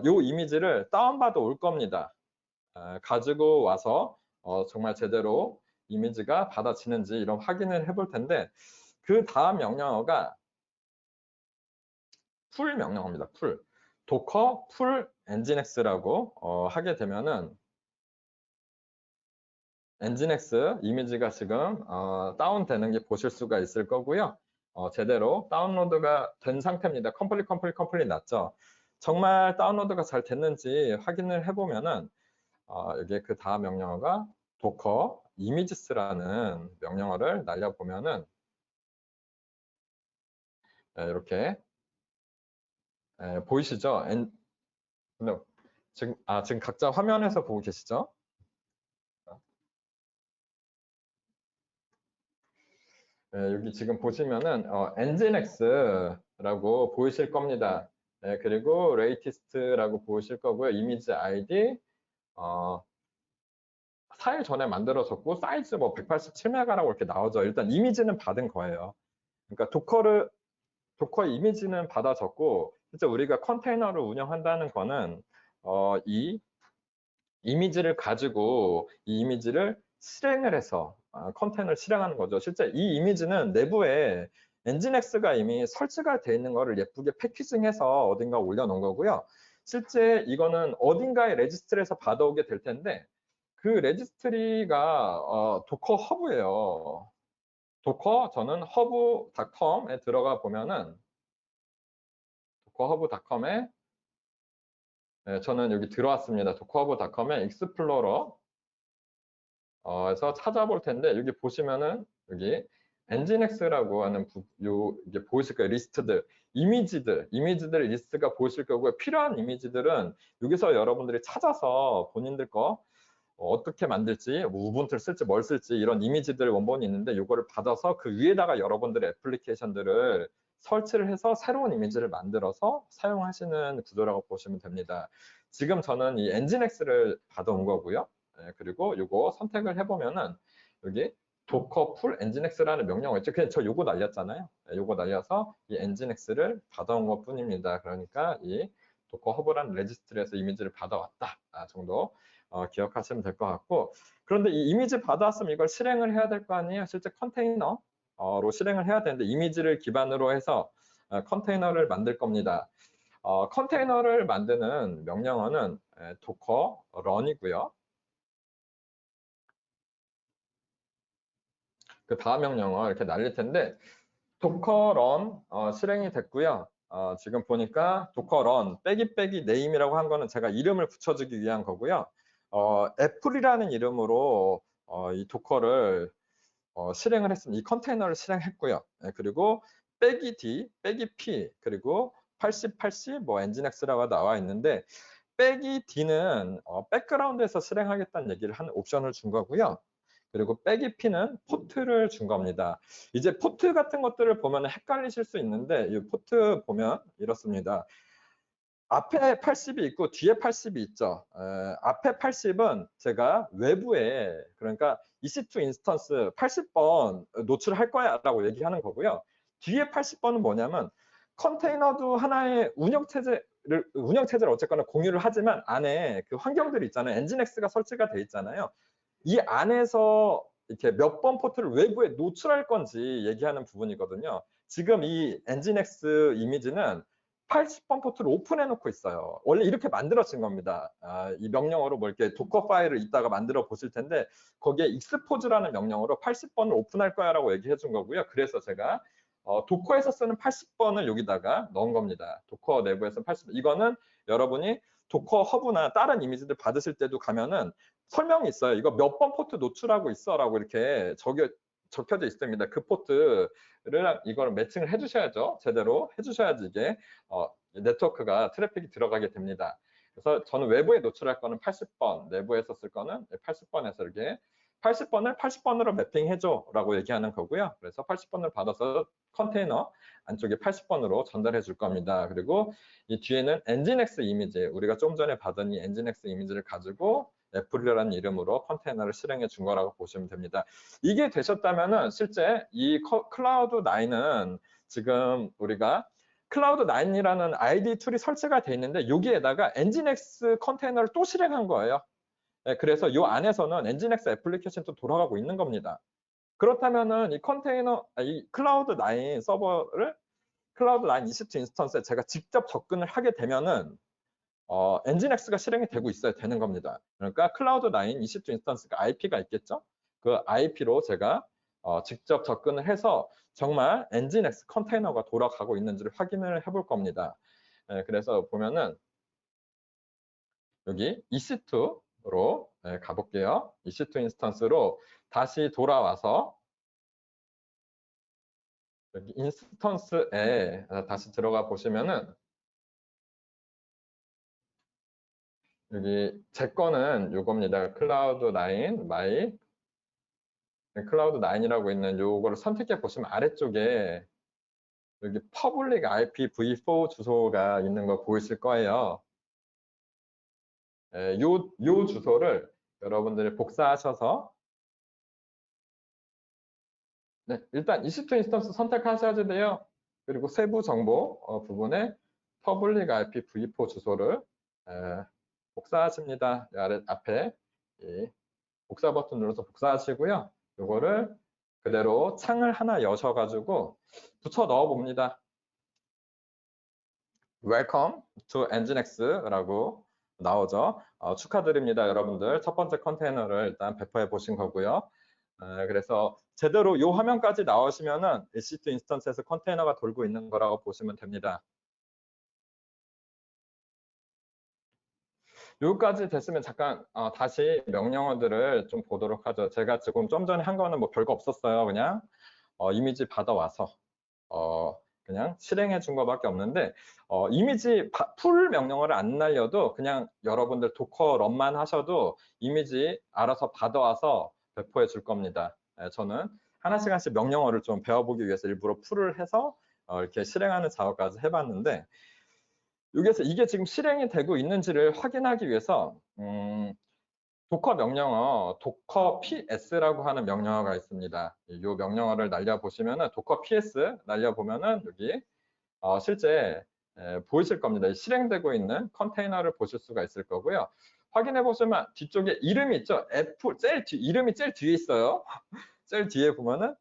요 이미지를 다운받아 올 겁니다. 가지고 와서 정말 제대로 이미지가 받아지는지 이런 확인을 해볼 텐데 그 다음 명령어가 풀 명령어입니다. 풀 도커 풀 엔진X라고 하게 되면은 엔진X 이미지가 지금 다운되는 게 보실 수가 있을 거고요. 제대로 다운로드가 된 상태입니다. 컴플릿 났죠. 정말 다운로드가 잘 됐는지 확인을 해보면은 여기에 그 다음 명령어가 도커 이미지스라는 명령어를 날려보면은 이렇게 보이시죠? 지금 각자 화면에서 보고 계시죠? 여기 지금 보시면은 nginx라고 보이실 겁니다. 그리고 latest라고 보이실 거고요. 이미지 ID 4일 전에 만들어졌고 사이즈 뭐 187메가라고 이렇게 나오죠. 일단 이미지는 받은 거예요. 그러니까 도커 이미지는 받아졌고 실제 우리가 컨테이너를 운영한다는 거는 이 이미지를 가지고 이 이미지를 실행을 해서 컨테이너를 실행하는 거죠. 실제 이 이미지는 내부에 엔진X가 이미 설치가 되어 있는 거를 예쁘게 패키징해서 어딘가 올려놓은 거고요. 실제 이거는 어딘가의 레지스트리에서 받아오게 될 텐데 그 레지스트리가 도커 허브예요. 도커 저는 허브.com에 들어가 보면은 도커 허브.com에 저는 여기 들어왔습니다. 도커 허브.com에 익스플로러 에서 찾아볼 텐데 여기 보시면은 여기 엔진X라고 하는 이게 보이실 거예요. 이미지들 리스트가 보이실 거고요. 필요한 이미지들은 여기서 여러분들이 찾아서 본인들 거 어떻게 만들지, 뭐 우분투를 쓸지 뭘 쓸지 이런 이미지들 원본이 있는데 이거를 받아서 그 위에다가 여러분들의 애플리케이션들을 설치를 해서 새로운 이미지를 만들어서 사용하시는 구조라고 보시면 됩니다. 지금 저는 이 엔진X를 받아온 거고요. 그리고 이거 선택을 해보면은 여기 도커 풀 엔진X라는 명령어 있죠. 그냥 저 요거 날렸잖아요. 요거 날려서 이 엔진X를 받아온 것 뿐입니다. 그러니까 이 도커 허브라는 레지스트리에서 이미지를 받아왔다 정도 기억하시면 될 것 같고 그런데 이 이미지 받아왔으면 이걸 실행을 해야 될 거 아니에요. 실제 컨테이너로 실행을 해야 되는데 이미지를 기반으로 해서 컨테이너를 만들 겁니다. 컨테이너를 만드는 명령어는 도커 런이고요. 그 다음 명령어 이렇게 날릴 텐데 도커 런 실행이 됐고요. 지금 보니까 도커 런 빼기 네임이라고 한 거는 제가 이름을 붙여주기 위한 거고요. 애플이라는 이름으로 이 도커를 실행을 했습니다. 이 컨테이너를 실행했고요. 그리고 빼기 D, 빼기 P, 그리고 80, 뭐 엔진X라고 나와 있는데 빼기 D는 백그라운드에서 실행하겠다는 얘기를 한 옵션을 준 거고요. 그리고 빼기 P는 포트를 준 겁니다. 이제 포트 같은 것들을 보면 헷갈리실 수 있는데 이 포트 보면 이렇습니다. 앞에 80이 있고 뒤에 80이 있죠. 앞에 80은 제가 외부에 그러니까 EC2 인스턴스 80번 노출할 거야 라고 얘기하는 거고요. 뒤에 80번은 뭐냐면 컨테이너도 하나의 운영체제를 어쨌거나 공유를 하지만 안에 그 환경들이 있잖아요. 엔진X가 설치가 돼 있잖아요. 이 안에서 이렇게 몇 번 포트를 외부에 노출할 건지 얘기하는 부분이거든요. 지금 이 엔진X 이미지는 80번 포트를 오픈해 놓고 있어요. 원래 이렇게 만들어진 겁니다. 이 명령어로 뭐 이렇게 도커 파일을 이따가 만들어 보실 텐데 거기에 expose라는 명령어로 80번을 오픈할 거야라고 얘기해 준 거고요. 그래서 제가 도커에서 쓰는 80번을 여기다가 넣은 겁니다. 도커 내부에서 80번. 이거는 여러분이 도커 허브나 다른 이미지들 받으실 때도 가면은 설명이 있어요. 이거 몇 번 포트 노출하고 있어라고 이렇게 적혀져 있습니다. 그 포트를 이걸 매칭을 해주셔야죠. 제대로 해주셔야지 이게 네트워크가 트래픽이 들어가게 됩니다. 그래서 저는 외부에 노출할 거는 80번, 내부에서 쓸 거는 80번에서 이렇게 80번을 80번으로 매핑해줘라고 얘기하는 거고요. 그래서 80번을 받아서 컨테이너 안쪽에 80번으로 전달해 줄 겁니다. 그리고 이 뒤에는 엔진X 이미지, 우리가 좀 전에 받은 이 엔진X 이미지를 가지고 애플이라는 이름으로 컨테이너를 실행해 준 거라고 보시면 됩니다. 이게 되셨다면은 실제 이 클라우드 9은 지금 우리가 클라우드 9이라는 ID 툴이 설치가 돼 있는데 여기에다가 엔진X 컨테이너를 또 실행한 거예요. 그래서 이 안에서는 엔진X 애플리케이션도 돌아가고 있는 겁니다. 그렇다면은 이 컨테이너, 이 클라우드 9 서버를 클라우드 9 EC2 인스턴스에 제가 직접 접근을 하게 되면은 엔진X가 실행이 되고 있어야 되는 겁니다. 그러니까 클라우드 9 EC2 인스턴스가 IP가 있겠죠? 그 IP로 제가 직접 접근을 해서 정말 엔진X 컨테이너가 돌아가고 있는지를 확인을 해볼 겁니다. 그래서 보면은 여기 EC2로 가볼게요. EC2 인스턴스로 다시 돌아와서 여기 인스턴스에 다시 들어가 보시면은 여기 제 거는 요겁니다. 클라우드 9 마이 클라우드 9이라고 있는 요거를 선택해 보시면 아래쪽에 여기 퍼블릭 IP v4 주소가 있는 거 보이실 거예요. 요 주소를 여러분들이 복사하셔서 네, 일단 EC2 인스턴스 선택하셔야 돼요. 그리고 세부 정보 부분에 퍼블릭 IP v4 주소를 복사하십니다. 아래 앞에 이 복사 버튼 눌러서 복사하시고요. 요거를 그대로 창을 하나 여셔가지고 붙여 넣어 봅니다. Welcome to NGINX라고 나오죠. 축하드립니다, 여러분들. 첫 번째 컨테이너를 일단 배포해 보신 거고요. 그래서 제대로 이 화면까지 나오시면은 EC2 인스턴스에서 컨테이너가 돌고 있는 거라고 보시면 됩니다. 여기까지 됐으면 잠깐 다시 명령어들을 좀 보도록 하죠. 제가 지금 좀 전에 한 거는 뭐 별거 없었어요. 그냥 이미지 받아와서 그냥 실행해 준 거밖에 없는데 이미지 풀 명령어를 안 날려도 그냥 여러분들 도커 런만 하셔도 이미지 알아서 받아와서 배포해 줄 겁니다. 저는 하나씩 명령어를 좀 배워보기 위해서 일부러 풀을 해서 이렇게 실행하는 작업까지 해봤는데 여기에서 이게 지금 실행이 되고 있는지를 확인하기 위해서 도커 명령어 도커 PS라고 하는 명령어가 있습니다. 이 명령어를 날려보시면은 도커 PS 날려보면은 여기 실제 보이실 겁니다. 실행되고 있는 컨테이너를 보실 수가 있을 거고요. 확인해 보시면 뒤쪽에 이름이 있죠. 애플 이름이 제일 뒤에 있어요. 제일 뒤에 보면은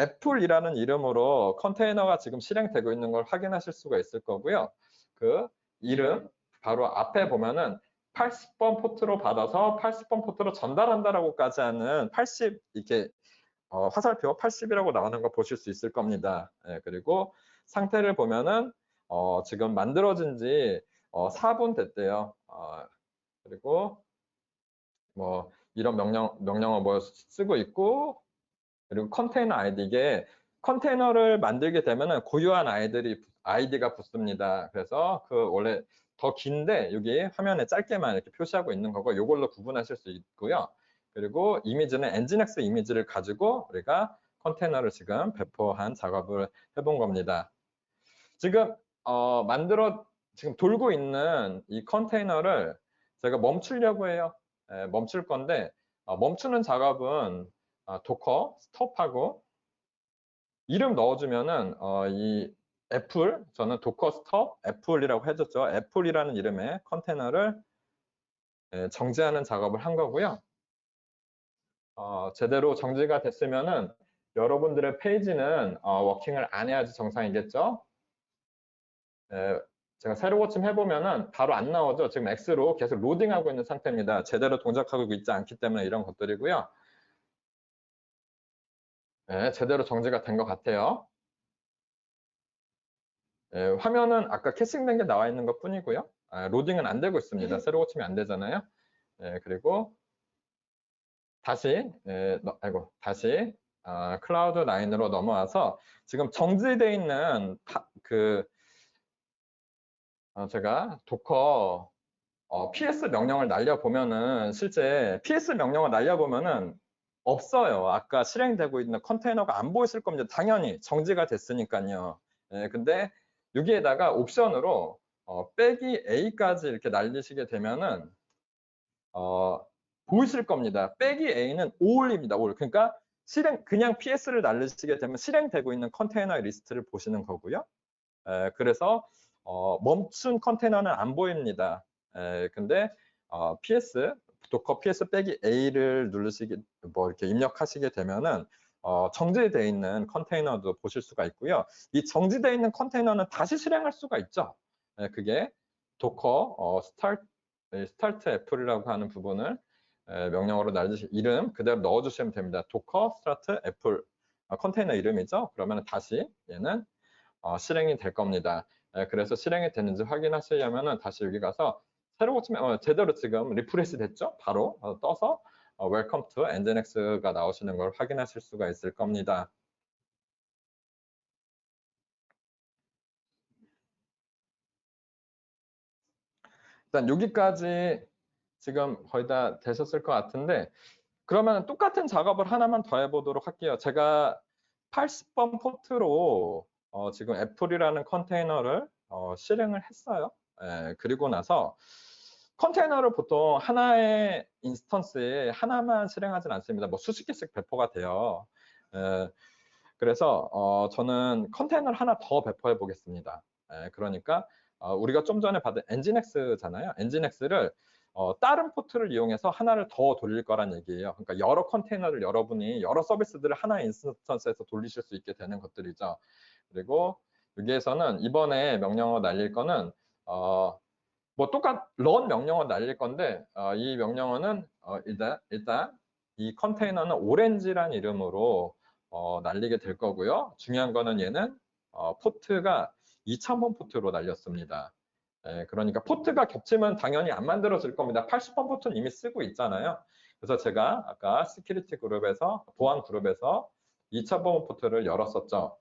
애플이라는 이름으로 컨테이너가 지금 실행되고 있는 걸 확인하실 수가 있을 거고요. 그 이름 바로 앞에 보면은 80번 포트로 받아서 80번 포트로 전달한다라고까지 하는 80 이렇게 화살표 80이라고 나오는 거 보실 수 있을 겁니다. 예, 그리고 상태를 보면은 지금 만들어진 지 4분 됐대요. 그리고 뭐 이런 명령어 뭐 쓰고 있고, 그리고 컨테이너 아이디, 이게 컨테이너를 만들게 되면은 고유한 아이디가 붙습니다. 그래서 그 원래 더 긴데 여기 화면에 짧게만 이렇게 표시하고 있는 거고, 이걸로 구분하실 수 있고요. 그리고 이미지는 엔진엑스 이미지를 가지고 우리가 컨테이너를 지금 배포한 작업을 해본 겁니다. 지금 지금 돌고 있는 이 컨테이너를 제가 멈추려고 해요. 멈출 건데, 멈추는 작업은 도커 스톱하고 이름 넣어주면은 이 애플, 저는 도커 스톱 애플이라고 해줬죠. 애플이라는 이름의 컨테이너를 정지하는 작업을 한 거고요. 제대로 정지가 됐으면은 여러분들의 페이지는 워킹을 안 해야지 정상이겠죠. 제가 새로 고침 해보면은 바로 안 나오죠. 지금 X로 계속 로딩하고 있는 상태입니다. 제대로 동작하고 있지 않기 때문에 이런 것들이고요. 네, 제대로 정지가 된 것 같아요. 화면은 아까 캐싱된 게 나와 있는 것 뿐이고요. 로딩은 안 되고 있습니다. 새로 고침이 안 되잖아요. 그리고 다시 다시 클라우드 9으로 넘어와서 지금 정지되어 있는 제가 도커 PS 명령을 날려보면은, 실제 PS 명령을 날려보면은 없어요. 아까 실행되고 있는 컨테이너가 안 보였을 겁니다. 당연히 정지가 됐으니까요. 근데 여기에다가 옵션으로 빼기 A까지 이렇게 날리시게 되면은 보이실 겁니다. 빼기 A는 all입니다. all. 그러니까 그냥 PS를 날리시게 되면 실행되고 있는 컨테이너의 리스트를 보시는 거고요. 그래서 멈춘 컨테이너는 안 보입니다. 근데 도커 PS 빼기 A를 이렇게 입력하시게 되면은 정지되어 있는 컨테이너도 보실 수가 있고요. 이 정지되어 있는 컨테이너는 다시 실행할 수가 있죠. 그게 도커 스타트 애플이라고 하는 부분을 명령어로 이름 그대로 넣어주시면 됩니다. 도커 스타트 애플 컨테이너 이름이죠. 그러면 다시 얘는 실행이 될 겁니다. 그래서 실행이 되는지 확인하시려면 다시 여기 가서 새로 고치면 제대로 지금 리프레시 됐죠? 바로 떠서 Welcome to nginx가 나오시는 걸 확인하실 수가 있을 겁니다. 일단 여기까지 지금 거의 다 되셨을 것 같은데, 그러면 똑같은 작업을 하나만 더 해보도록 할게요. 제가 80번 포트로 지금 애플이라는 컨테이너를 실행을 했어요. 그리고 나서 컨테이너를 보통 하나의 인스턴스에 하나만 실행하진 않습니다. 뭐 수십 개씩 배포가 돼요. 그래서 저는 컨테이너를 하나 더 배포해 보겠습니다. 그러니까 우리가 좀 전에 받은 엔진엑스잖아요. 엔진엑스를 다른 포트를 이용해서 하나를 더 돌릴 거란 얘기예요. 그러니까 여러 컨테이너를 여러분이 여러 서비스들을 하나의 인스턴스에서 돌리실 수 있게 되는 것들이죠. 그리고 여기에서는 이번에 명령어 날릴 거는 뭐 run 명령어 날릴 건데 이 명령어는 일단 이 컨테이너는 오렌지란 이름으로 날리게 될 거고요. 중요한 거는 얘는 포트가 2000번 포트로 날렸습니다. 그러니까 포트가 겹치면 당연히 안 만들어질 겁니다. 80번 포트는 이미 쓰고 있잖아요. 그래서 제가 아까 보안 그룹에서 2000번 포트를 열었었죠.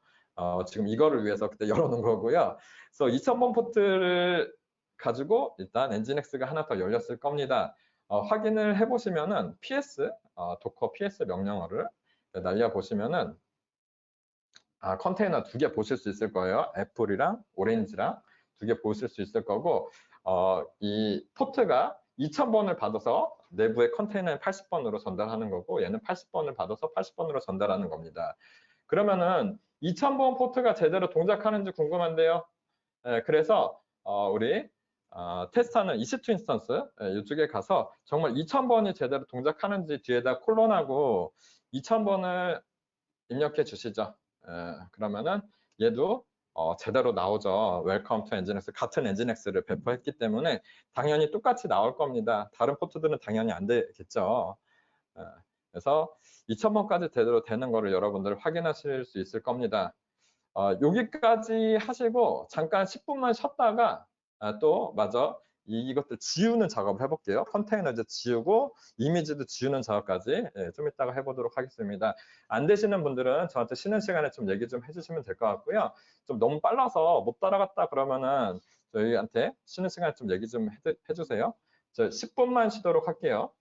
지금 이거를 위해서 그때 열어놓은 거고요. 그래서 2000번 포트를 가지고 일단 엔진엑스가 하나 더 열렸을 겁니다. 확인을 해보시면은 도커 PS 명령어를 날려보시면은 컨테이너 2개 보실 수 있을 거예요. 애플이랑 오렌지랑 2개 보실 수 있을 거고, 이 포트가 2000번을 받아서 내부의 컨테이너에 80번으로 전달하는 거고, 얘는 80번을 받아서 80번으로 전달하는 겁니다. 그러면은 2000번 포트가 제대로 동작하는지 궁금한데요. 그래서 우리 테스트하는 EC2 인스턴스 이쪽에 가서 정말 2000번이 제대로 동작하는지 뒤에다 콜론하고 2000번을 입력해 주시죠. 그러면은 얘도 제대로 나오죠. 웰컴 투 엔진엑스 같은 엔진엑스를 배포했기 때문에 당연히 똑같이 나올 겁니다. 다른 포트들은 당연히 안 되겠죠. 그래서 2000번까지 제대로 되는 거를 여러분들 확인하실 수 있을 겁니다. 여기까지 하시고 잠깐 10분만 쉬었다가 또 마저 이것들 지우는 작업을 해볼게요. 컨테이너 이제 지우고 이미지도 지우는 작업까지 좀 이따가 해보도록 하겠습니다. 안 되시는 분들은 저한테 쉬는 시간에 좀 얘기 좀 해주시면 될 것 같고요. 좀 너무 빨라서 못 따라갔다 그러면은 저희한테 쉬는 시간에 좀 얘기 좀 해주세요. 저 10분만 쉬도록 할게요.